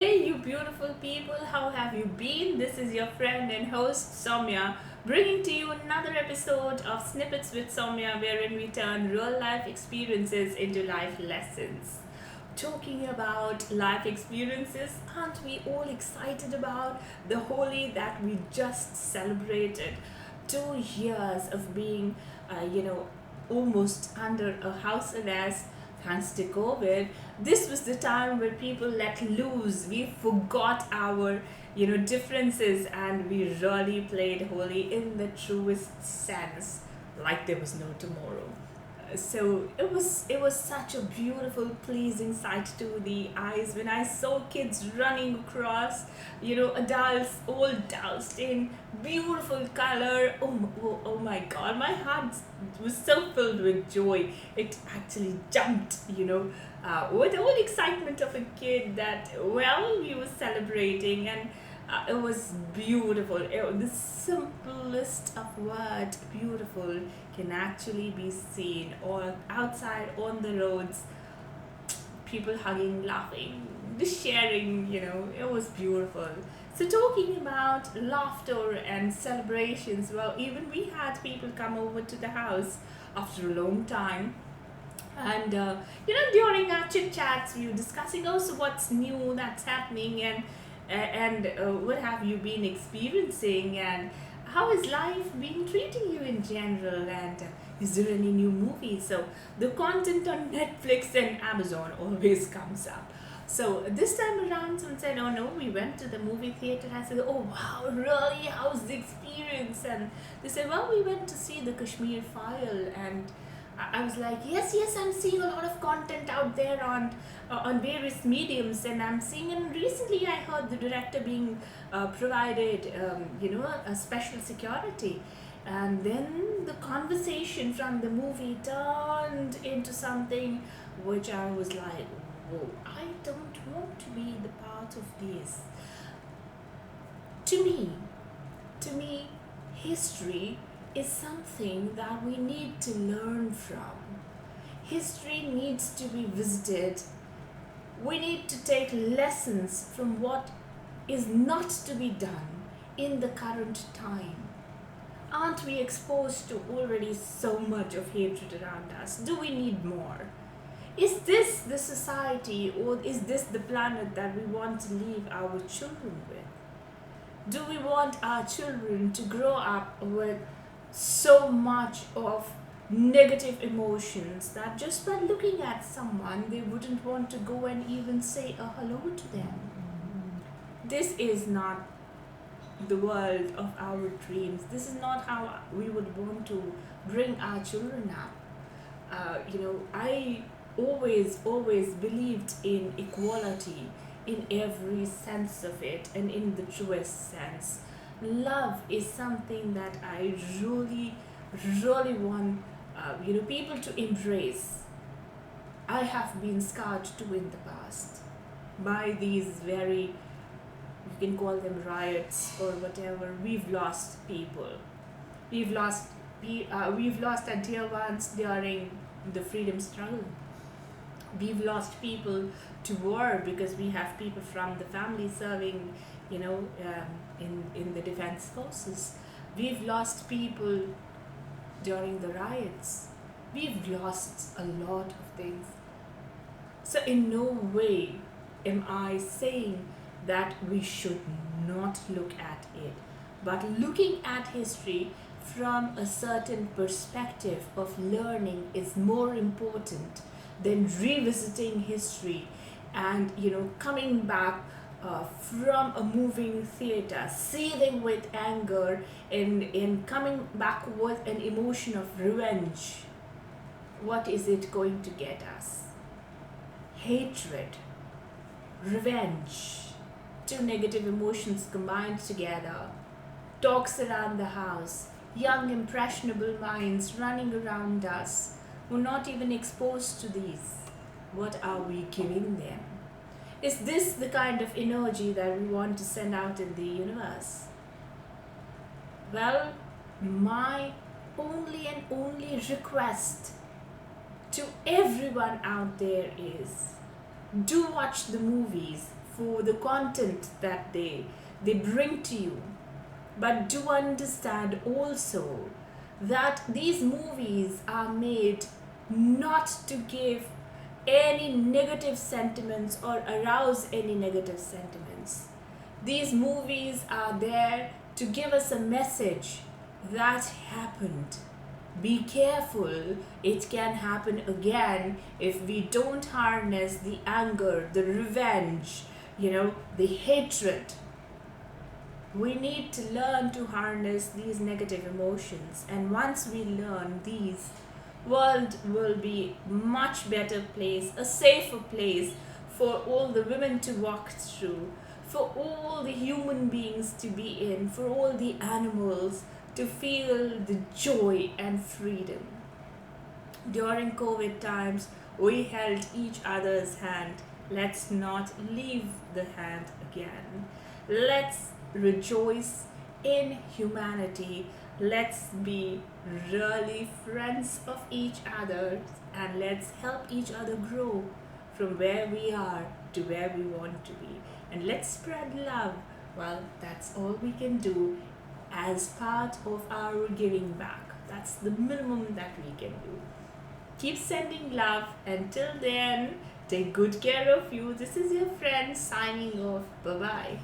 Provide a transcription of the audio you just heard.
Hey, you beautiful people, how have you been? This is your friend and host Saumya, bringing to you another episode of Snippets with Saumya, wherein we turn real life experiences into life lessons. Talking about life experiences, aren't we all excited about the Holi that we just celebrated? 2 years of being, almost under a house arrest thanks to COVID. This was the time where people let loose. We forgot our, differences, and we really played Holi in the truest sense, like there was no tomorrow. So it was such a beautiful, pleasing sight to the eyes when I saw kids running across, adults all doused in beautiful color. Oh my god, my heart was so filled with joy. It actually jumped, with all excitement of a kid that, well, we were celebrating, and it was beautiful. The simplest of words, beautiful, can actually be seen or outside on the roads, people hugging, laughing, just sharing, it was beautiful. So, talking about laughter and celebrations, well, even we had people come over to the house after a long time. And, during our chit chats, we were discussing also what's new that's happening, and what have you been experiencing, and how is life been treating you in general, and is there any new movies? So the content on Netflix and Amazon always comes up. So this time around, someone said, "Oh no, we went to the movie theater." I said, "Oh wow, really? How's the experience?" And they said, "Well, we went to see the Kashmir File," and I was like, yes, yes, I'm seeing a lot of content out there on various mediums, and I'm seeing. And recently, I heard the director being provided, a special security, and then the conversation from the movie turned into something which I was like, whoa, I don't want to be the part of this. To me, to me, history is something that we need to learn from. History needs to be visited. We need to take lessons from what is not to be done in the current time. Aren't we exposed to already so much of hatred around us? Do we need more? Is this the society, or is this the planet that we want to leave our children with? Do we want our children to grow up with so much of negative emotions that just by looking at someone they wouldn't want to go and even say a hello to them? This is not the world of our dreams. This is not how we would want to bring our children up. I always believed in equality in every sense of it, and in the truest sense. Love is something that I really want, people to embrace. I have been scarred too in the past by these very, you can call them riots or whatever. We've lost people. We've lost, we've lost our dear ones during the freedom struggle. We've lost people to war because we have people from the family serving, in the defense forces. We've lost people during the riots. We've lost a lot of things. So, in no way am I saying that we should not look at it, but looking at history from a certain perspective of learning is more important than revisiting history and, coming back from a moving theater, seething with anger, and coming back with an emotion of revenge. What is it going to get us? Hatred, revenge, two negative emotions combined together, talks around the house, young impressionable minds running around us who are not even exposed to these. What are we giving them? Is this the kind of energy that we want to send out in the universe? Well, my only and only request to everyone out there is, do watch the movies, for the content that they bring to you. But do understand also that these movies are made not to give any negative sentiments or arouse any negative sentiments. These movies are there to give us a message that happened. Be careful, it can happen again if we don't harness the anger, the revenge, the hatred. We need to learn to harness these negative emotions, and once we learn these, world will be much better place, a safer place for all the women to walk through, for all the human beings to be in, for all the animals to feel the joy and freedom. During COVID times, we held each other's hand. Let's not leave the hand again. Let's rejoice in humanity. Let's be really friends of each other, and let's help each other grow from where we are to where we want to be. And let's spread love. Well, that's all we can do as part of our giving back. That's the minimum that we can do. Keep sending love. Until then, take good care of you. This is your friend signing off. Bye bye.